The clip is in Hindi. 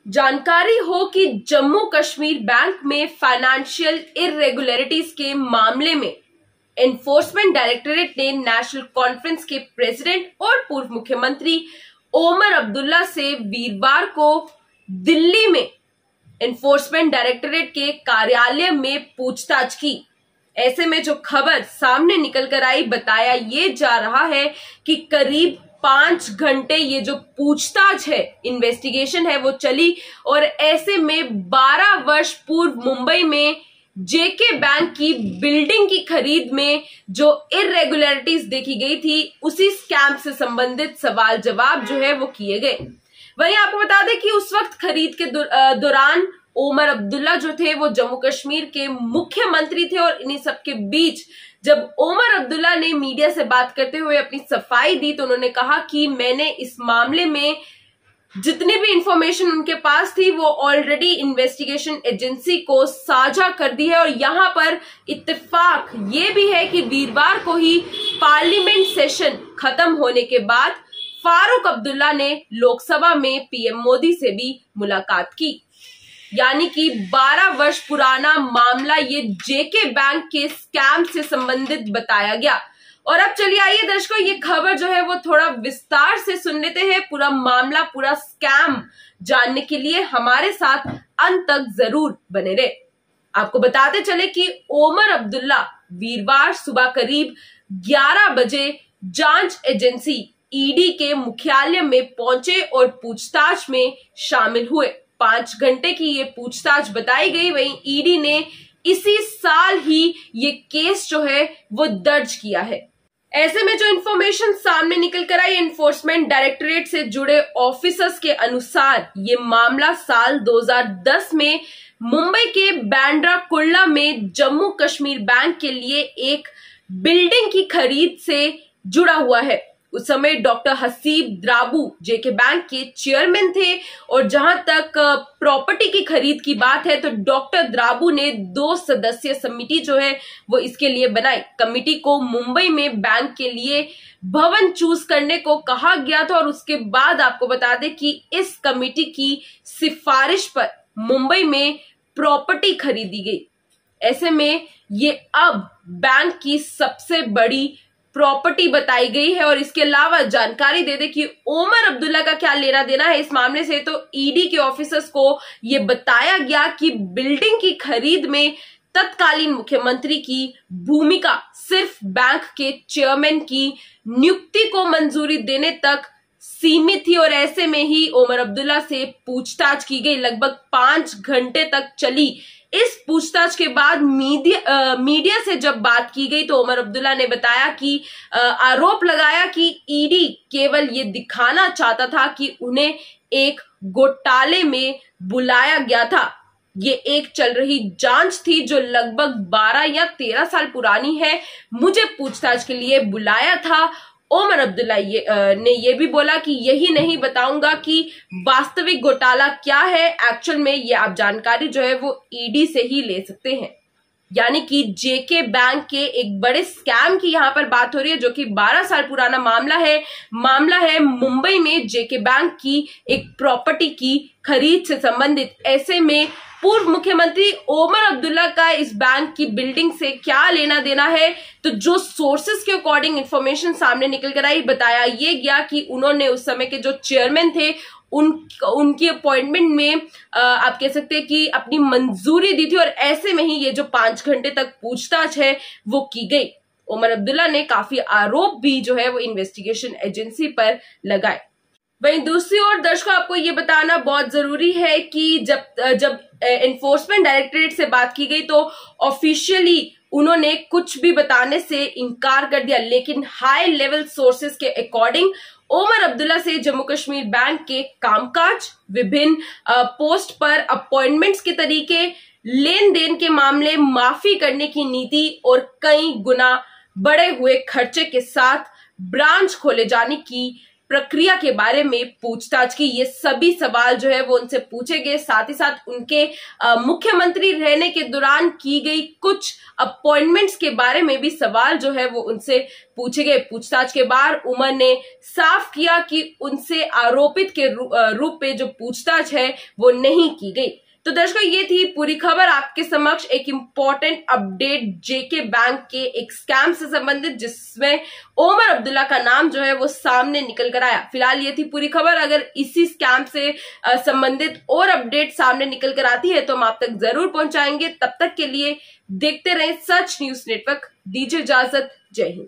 जानकारी हो कि जम्मू कश्मीर बैंक में फाइनेंशियल इरेगुलरिटीज के मामले में एनफोर्समेंट डायरेक्टरेट ने नेशनल कॉन्फ्रेंस के प्रेसिडेंट और पूर्व मुख्यमंत्री ओमर अब्दुल्ला से वीरवार को दिल्ली में एनफोर्समेंट डायरेक्टरेट के कार्यालय में पूछताछ की। ऐसे में जो खबर सामने निकल कर आई, बताया ये जा रहा है कि करीब 5 घंटे ये जो पूछताछ है, इन्वेस्टिगेशन है, वो चली। और ऐसे में 12 वर्ष पूर्व मुंबई में जेके बैंक की बिल्डिंग की खरीद में जो इरेगुलरिटीज देखी गई थी, उसी स्कैम से संबंधित सवाल जवाब जो है वो किए गए। वहीं आपको बता दें कि उस वक्त खरीद के दौरान ओमर अब्दुल्ला जो थे वो जम्मू कश्मीर के मुख्यमंत्री थे। और इन्हीं सबके बीच जब ओमर अब्दुल्ला ने मीडिया से बात करते हुए अपनी सफाई दी, तो उन्होंने कहा कि मैंने इस मामले में जितनी भी इंफॉर्मेशन उनके पास थी वो ऑलरेडी इन्वेस्टिगेशन एजेंसी को साझा कर दी है। और यहाँ पर इत्तेफाक ये भी है कि वीरवार को ही पार्लियामेंट सेशन खत्म होने के बाद फारूक अब्दुल्ला ने लोकसभा में पीएम मोदी से भी मुलाकात की। यानी कि 12 वर्ष पुराना मामला ये जेके बैंक के स्कैम से संबंधित बताया गया। और अब चलिए आइए दर्शकों, ये खबर जो है वो थोड़ा विस्तार से सुन लेते हैं। पूरा मामला, पूरा स्कैम जानने के लिए हमारे साथ अंत तक जरूर बने रहे। आपको बताते चले कि ओमर अब्दुल्ला वीरवार सुबह करीब 11 बजे जांच एजेंसी ईडी के मुख्यालय में पहुंचे और पूछताछ में शामिल हुए। 5 घंटे की ये पूछताछ बताई गई। वहीं ईडी ने इसी साल ही ये केस जो है वो दर्ज किया है। ऐसे में जो इन्फॉर्मेशन सामने निकल कर आई एनफोर्समेंट डायरेक्टरेट से जुड़े ऑफिसर्स के अनुसार, ये मामला साल 2010 में मुंबई के बांद्रा कुर्ला में जम्मू कश्मीर बैंक के लिए एक बिल्डिंग की खरीद से जुड़ा हुआ है। उस समय डॉक्टर हसीब द्राबू जेके बैंक के चेयरमैन थे। और जहां तक प्रॉपर्टी की खरीद की बात है, तो डॉक्टर द्राबू ने 2 सदस्यीय समिति जो है वो इसके लिए बनाई। कमिटी को मुंबई में बैंक के लिए भवन चूज करने को कहा गया था। और उसके बाद आपको बता दें कि इस कमिटी की सिफारिश पर मुंबई में प्रॉपर्टी खरीदी गई। ऐसे में ये अब बैंक की सबसे बड़ी प्रॉपर्टी बताई गई है। और इसके अलावा जानकारी दे दे कि ओमर अब्दुल्ला का क्या लेना देना है इस मामले से, तो ईडी के ऑफिसर्स को यह बताया गया कि बिल्डिंग की खरीद में तत्कालीन मुख्यमंत्री की भूमिका सिर्फ बैंक के चेयरमैन की नियुक्ति को मंजूरी देने तक सीमित थी। और ऐसे में ही ओमर अब्दुल्ला से पूछताछ की गई। लगभग 5 घंटे तक चली इस पूछताछ के बाद मीडिया से जब बात की गई, तो ओमर अब्दुल्ला ने बताया कि आरोप लगाया कि ईडी केवल ये दिखाना चाहता था कि उन्हें एक घोटाले में बुलाया गया था। ये एक चल रही जांच थी जो लगभग 12 या 13 साल पुरानी है। मुझे पूछताछ के लिए बुलाया था। ओमर अब्दुल्ला ने ये भी बोला कि यही नहीं बताऊंगा कि वास्तविक घोटाला क्या है। एक्चुअल में ये आप जानकारी जो है वो ईडी से ही ले सकते हैं। यानी कि जेके बैंक के एक बड़े स्कैम की यहाँ पर बात हो रही है, जो कि 12 साल पुराना मामला है मुंबई में जेके बैंक की एक प्रॉपर्टी की खरीद से संबंधित। ऐसे में पूर्व मुख्यमंत्री ओमर अब्दुल्ला का इस बैंक की बिल्डिंग से क्या लेना देना है, तो जो सोर्सेस के अकॉर्डिंग इंफॉर्मेशन सामने निकल कर आई, बताया ये गया कि उन्होंने उस समय के जो चेयरमैन थे उनकी अपॉइंटमेंट में आप कह सकते हैं कि अपनी मंजूरी दी थी। और ऐसे में ही ये जो 5 घंटे तक पूछताछ है वो की गई। ओमर अब्दुल्ला ने काफी आरोप भी जो है वो इन्वेस्टिगेशन एजेंसी पर लगाए। वहीं दूसरी ओर दर्शकों, आपको ये बताना बहुत जरूरी है कि जब एनफोर्समेंट डायरेक्टरेट से बात की गई, तो ऑफिशियली उन्होंने कुछ भी बताने से इनकार कर दिया। लेकिन हाई लेवल सोर्सेस के अकॉर्डिंग ओमर अब्दुल्ला से जम्मू कश्मीर बैंक के कामकाज, विभिन्न पोस्ट पर अपॉइंटमेंट्स के तरीके, लेन देन के मामले, माफी करने की नीति और कई गुना बढ़े हुए खर्चे के साथ ब्रांच खोले जाने की प्रक्रिया के बारे में पूछताछ की। ये सभी सवाल जो है वो उनसे पूछे गए। साथ ही साथ उनके मुख्यमंत्री रहने के दौरान की गई कुछ अपॉइंटमेंट्स के बारे में भी सवाल जो है वो उनसे पूछे गए। पूछताछ के बाद उमर ने साफ किया कि उनसे आरोपित के रूप में जो पूछताछ है वो नहीं की गई। तो दर्शकों, ये थी पूरी खबर आपके समक्ष। एक इंपॉर्टेंट अपडेट जेके बैंक के एक स्कैम से संबंधित, जिसमें ओमर अब्दुल्ला का नाम जो है वो सामने निकल कर आया। फिलहाल ये थी पूरी खबर। अगर इसी स्कैम से संबंधित और अपडेट सामने निकल कर आती है तो हम आप तक जरूर पहुंचाएंगे। तब तक के लिए देखते रहें सच न्यूज नेटवर्क। दीजिए इजाजत। जय हिंद।